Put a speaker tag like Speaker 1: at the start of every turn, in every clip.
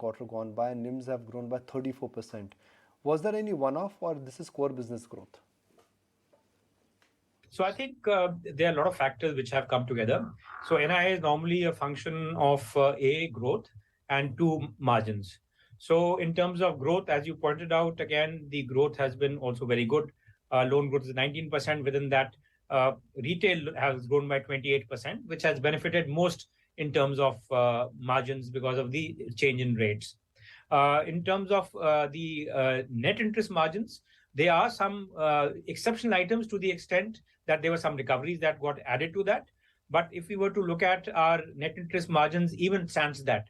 Speaker 1: quarter gone by, and NIMs have grown by 34%. Was there any one-off, or this is core business growth?
Speaker 2: So I think there are a lot of factors which have come together. So NII is normally a function of A, growth, and 2, margins. So in terms of growth, as you pointed out, again, the growth has been also very good. Loan growth is 19%. Within that, retail has grown by 28%, which has benefited most in terms of margins because of the change in rates. In terms of the net interest margins, there are some exceptional items to the extent that there were some recoveries that got added to that. But if we were to look at our net interest margins, even sans that,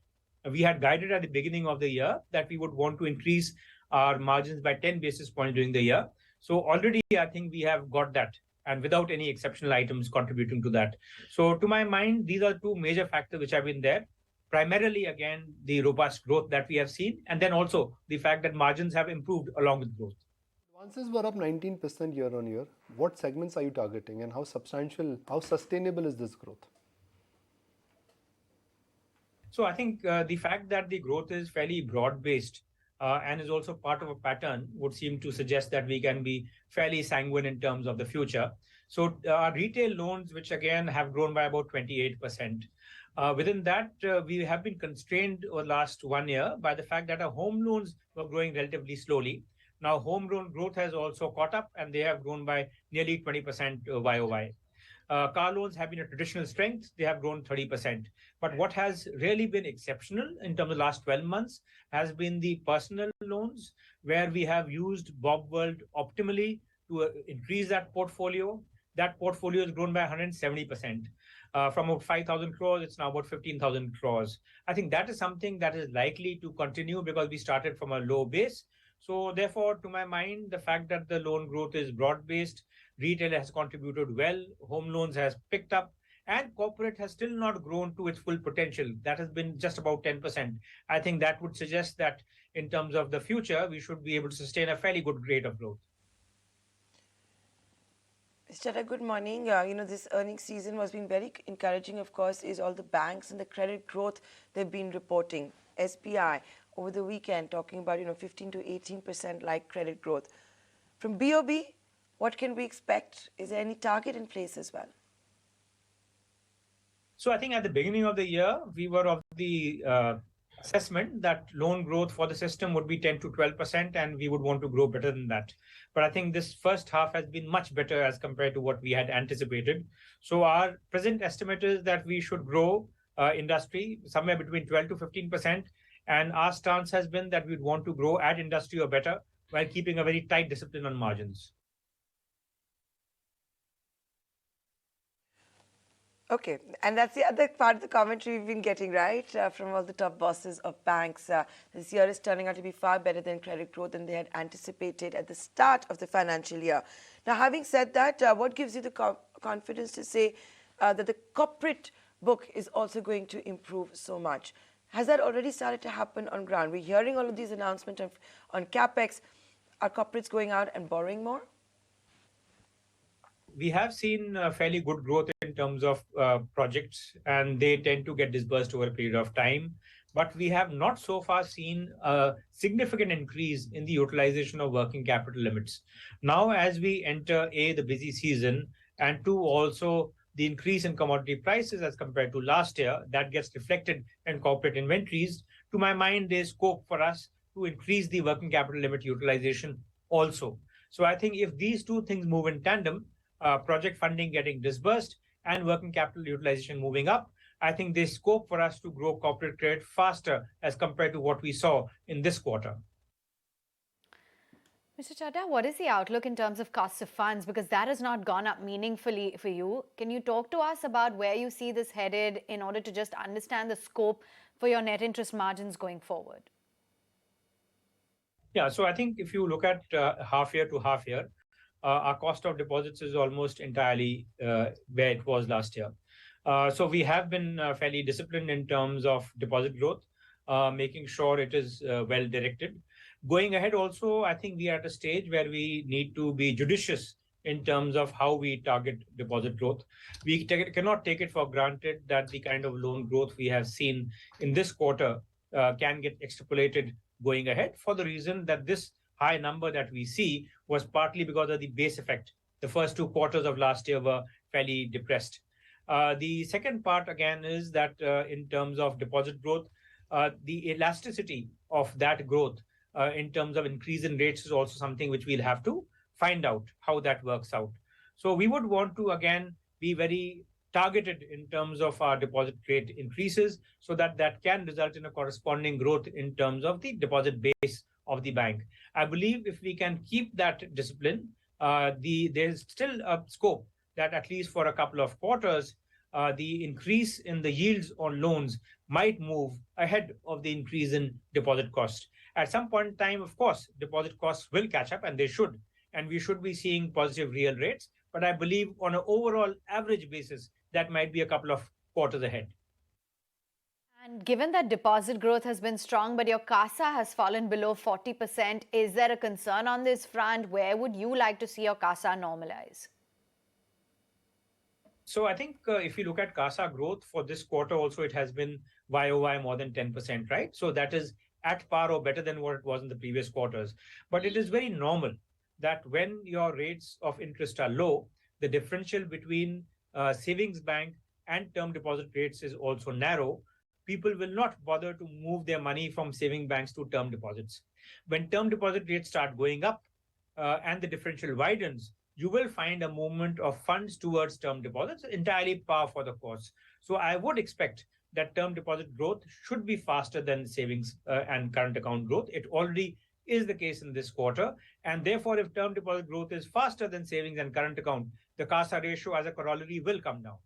Speaker 2: we had guided at the beginning of the year that we would want to increase our margins by 10 basis points during the year. So already, I think we have got that, and without any exceptional items contributing to that. So to my mind, these are 2 major factors which have been there. Primarily, again, the robust growth that we have seen, and then also the fact that margins have improved along with growth.
Speaker 1: Advances were up 19% year on year. What segments are you targeting, and how sustainable is this growth?
Speaker 2: So I think the fact that the growth is fairly broad-based and is also part of a pattern would seem to suggest that we can be fairly sanguine in terms of the future. So our retail loans, which again have grown by about 28%. Within that, we have been constrained over the last 1 year by the fact that our home loans were growing relatively slowly. Now, home loan growth has also caught up, and they have grown by nearly 20% YoY. Car loans have been a traditional strength. They have grown 30%. But what has really been exceptional in terms of the last 12 months has been the personal loans, where we have used BoB World optimally to increase that portfolio. That portfolio has grown by 170%. From about 5,000 crores, it's now about 15,000 crores. I think that is something that is likely to continue because we started from a low base. So therefore, to my mind, the fact that the loan growth is broad-based, retail has contributed well, home loans has picked up, and corporate has still not grown to its full potential. That has been just about 10%. I think that would suggest that in terms of the future, we should be able to sustain a fairly good rate of growth.
Speaker 3: Mr. Chadha, good morning. This earnings season was being very encouraging, of course, is all the banks and the credit growth they've been reporting. SBI over the weekend talking about 15 to 18% like credit growth. From BoB, what can we expect? Is there any target in place as well?
Speaker 2: So I think at the beginning of the year, we were of the assessment that loan growth for the system would be 10 to 12%, and we would want to grow better than that. But I think this first half has been much better as compared to what we had anticipated. So our present estimate is that we should grow industry somewhere between 12 to 15%. And our stance has been that we'd want to grow at industry or better while keeping a very tight discipline on margins.
Speaker 3: Okay, and that's the other part of the commentary we've been getting, right, from all the top bosses of banks. This year is turning out to be far better than credit growth than they had anticipated at the start of the financial year. Now, having said that, what gives you the confidence to say that the corporate book is also going to improve so much? Has that already started to happen on ground? We're hearing all of these announcements on CapEx. Are corporates going out and borrowing more?
Speaker 2: We have seen fairly good growth in terms of projects, and they tend to get disbursed over a period of time. But we have not so far seen a significant increase in the utilization of working capital limits. Now, as we enter the busy season, and 2, also the increase in commodity prices as compared to last year, that gets reflected in corporate inventories. To my mind, there's scope for us to increase the working capital limit utilization also. So I think if these 2 things move in tandem, project funding getting disbursed and working capital utilization moving up, I think there's scope for us to grow corporate credit faster as compared to what we saw in this quarter.
Speaker 4: Mr. Chadha, what is the outlook in terms of cost of funds? Because that has not gone up meaningfully for you. Can you talk to us about where you see this headed in order to just understand the scope for your net interest margins going forward?
Speaker 2: Yeah, so I think if you look at half year to half year, our cost of deposits is almost entirely where it was last year. So we have been fairly disciplined in terms of deposit growth, making sure it is well directed. Going ahead also, I think we are at a stage where we need to be judicious in terms of how we target deposit growth. We cannot take it for granted that the kind of loan growth we have seen in this quarter can get extrapolated going ahead, for the reason that this high number that we see was partly because of the base effect. The first 2 quarters of last year were fairly depressed. The second part, again, is that in terms of deposit growth, the elasticity of that growth in terms of increase in rates is also something which we'll have to find out how that works out. So we would want to, again, be very targeted in terms of our deposit rate increases, so that that can result in a corresponding growth in terms of the deposit base of the bank. I believe if we can keep that discipline, there's still a scope that at least for a couple of quarters, the increase in the yields on loans might move ahead of the increase in deposit costs. At some point in time, of course, deposit costs will catch up, and they should, and we should be seeing positive real rates. But I believe on an overall average basis, that might be a couple of quarters ahead.
Speaker 4: And given that deposit growth has been strong, but your CASA has fallen below 40%, is there a concern on this front? Where would you like to see your CASA normalize?
Speaker 2: So I think if you look at CASA growth for this quarter also, it has been YoY more than 10%, right? So that is at par or better than what it was in the previous quarters. But it is very normal that when your rates of interest are low, the differential between savings bank and term deposit rates is also narrow. People will not bother to move their money from saving banks to term deposits. When term deposit rates start going up and the differential widens, you will find a movement of funds towards term deposits, entirely par for the course. So I would expect that term deposit growth should be faster than savings and current account growth. It already is the case in this quarter. And therefore, if term deposit growth is faster than savings and current account, the CASA ratio as a corollary will come down.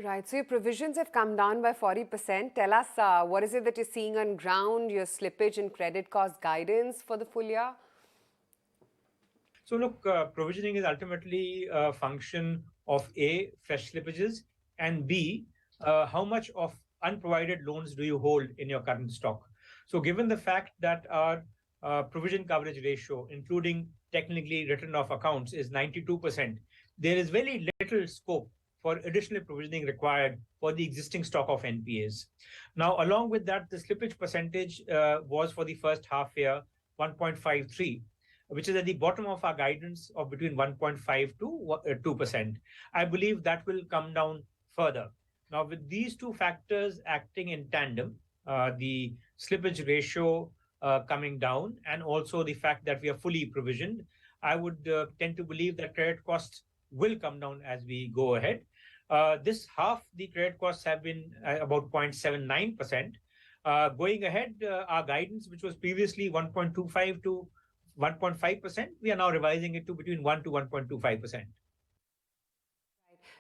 Speaker 5: Right. So your provisions have come down by 40%. Tell us, what is it that you're seeing on ground, your slippage and credit cost guidance for the full year?
Speaker 2: So look, provisioning is ultimately a function of A, fresh slippages, and B, how much of unprovided loans do you hold in your current stock. So given the fact that our provision coverage ratio, including technically written off accounts, is 92%, there is very little scope for additional provisioning required for the existing stock of NPAs. Now, along with that, the slippage percentage was for the first half year 1.53, which is at the bottom of our guidance of between 1.5 to 2%. I believe that will come down further. Now, with these two factors acting in tandem, the slippage ratio coming down, and also the fact that we are fully provisioned, I would tend to believe that credit costs will come down as we go ahead. This half, the credit costs have been about 0.79%. Going ahead, our guidance, which was previously 1.25 to 1.5%, we are now revising it to between 1 to 1.25%.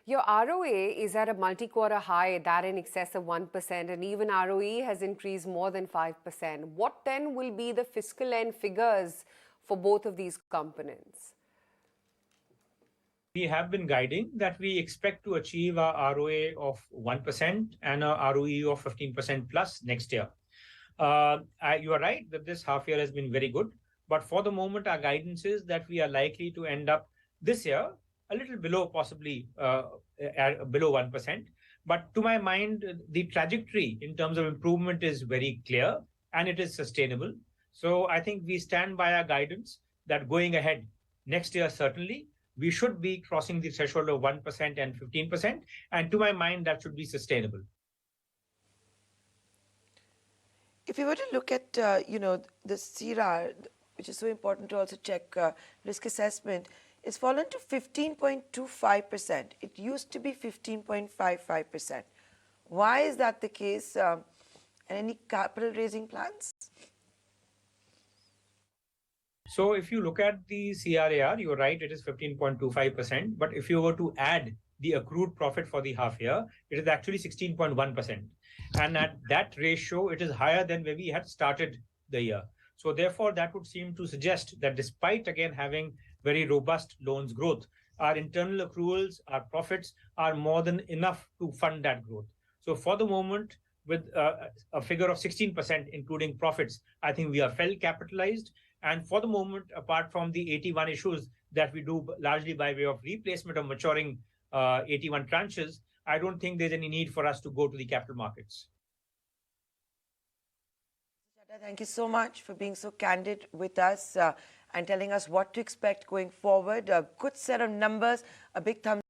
Speaker 5: Your ROA is at a multi-quarter high, that in excess of 1%, and even ROE has increased more than 5%. What then will be the fiscal end figures for both of these components?
Speaker 2: We have been guiding that we expect to achieve our ROA of 1% and our ROE of 15% plus next year. You are right that this half year has been very good. But for the moment, our guidance is that we are likely to end up this year a little below, possibly below 1%. But to my mind, the trajectory in terms of improvement is very clear and it is sustainable. So I think we stand by our guidance that going ahead next year, certainly, we should be crossing the threshold of 1% and 15%. And to my mind, that should be sustainable.
Speaker 3: If you were to look at, the CRAR, which is so important to also check risk assessment, it's fallen to 15.25%. It used to be 15.55%. Why is that the case? And any capital raising plans?
Speaker 2: So if you look at the CRAR, you're right, it is 15.25%. But if you were to add the accrued profit for the half year, it is actually 16.1%. And at that ratio, it is higher than where we had started the year. So therefore, that would seem to suggest that despite, again, having very robust loans growth, our internal accruals, our profits are more than enough to fund that growth. So for the moment, with a figure of 16%, including profits, I think we are well capitalized. And for the moment, apart from the 81 issues that we do largely by way of replacement of maturing 81 tranches, I don't think there's any need for us to go to the capital markets.
Speaker 3: Thank you so much for being so candid with us and telling us what to expect going forward. A good set of numbers, a big thumbs